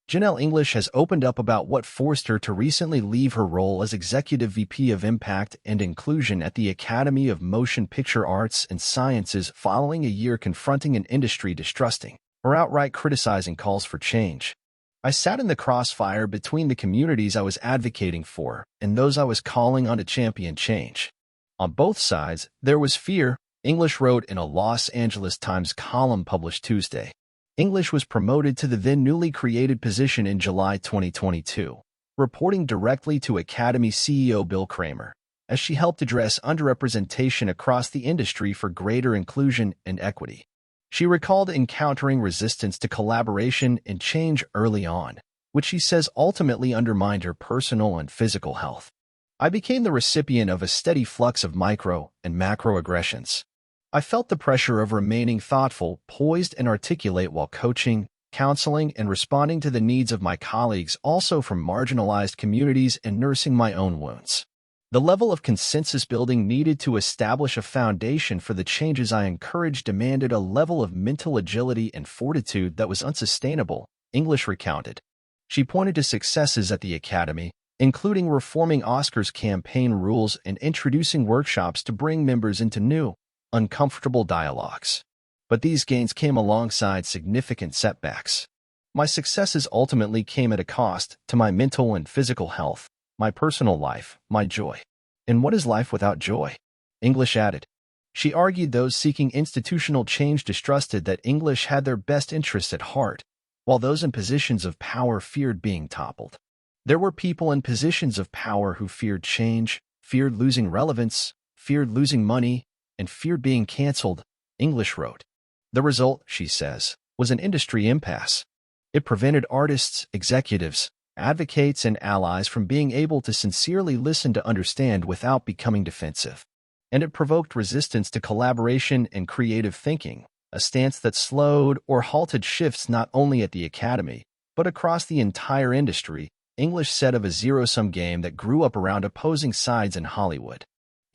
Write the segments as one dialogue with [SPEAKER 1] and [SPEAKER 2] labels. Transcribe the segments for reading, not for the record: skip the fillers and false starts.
[SPEAKER 1] Jeanell English has opened up about what forced her to recently leave her role as Executive VP of Impact and Inclusion at the Academy of Motion Picture Arts and Sciences following a year confronting an industry distrusting or outright criticizing calls for change. I sat in the crossfire between the communities I was advocating for and those I was calling on to champion change. On both sides, there was fear, English wrote in a Los Angeles Times column published Tuesday. English was promoted to the then newly created position in July 2022, reporting directly to Academy CEO Bill Kramer, as she helped address underrepresentation across the industry for greater inclusion and equity. She recalled encountering resistance to collaboration and change early on, which she says ultimately undermined her personal and physical health. I became the recipient of a steady flux of micro and macroaggressions. I felt the pressure of remaining thoughtful, poised, and articulate while coaching, counseling, and responding to the needs of my colleagues, also from marginalized communities, and nursing my own wounds. The level of consensus building needed to establish a foundation for the changes I encouraged demanded a level of mental agility and fortitude that was unsustainable, English recounted. She pointed to successes at the Academy, including reforming Oscar's campaign rules and introducing workshops to bring members into new, uncomfortable dialogues. But these gains came alongside significant setbacks. My successes ultimately came at a cost to my mental and physical health, my personal life, my joy. And what is life without joy? English added. She argued those seeking institutional change distrusted that English had their best interests at heart, while those in positions of power feared being toppled. There were people in positions of power who feared change, feared losing relevance, feared losing money, and feared being canceled, English wrote. The result, she says, was an industry impasse. It prevented artists, executives, advocates, and allies from being able to sincerely listen to understand without becoming defensive. And it provoked resistance to collaboration and creative thinking, a stance that slowed or halted shifts not only at the Academy, but across the entire industry, English said of a zero-sum game that grew up around opposing sides in Hollywood.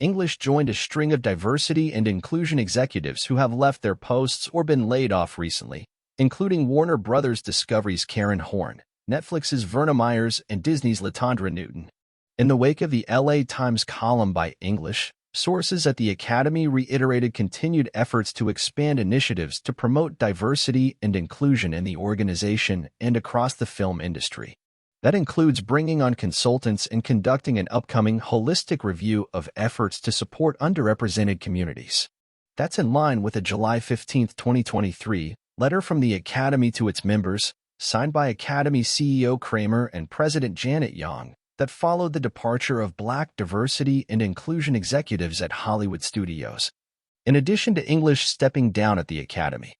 [SPEAKER 1] English joined a string of diversity and inclusion executives who have left their posts or been laid off recently, including Warner Bros. Discovery's Karen Horn, Netflix's Verna Myers, and Disney's Latondra Newton. In the wake of the LA Times column by English, sources at the Academy reiterated continued efforts to expand initiatives to promote diversity and inclusion in the organization and across the film industry. That includes bringing on consultants and conducting an upcoming holistic review of efforts to support underrepresented communities. That's in line with a July 15, 2023, letter from the Academy to its members, signed by Academy CEO Kramer and President Janet Young, that followed the departure of Black diversity and inclusion executives at Hollywood studios. In addition to English stepping down at the Academy,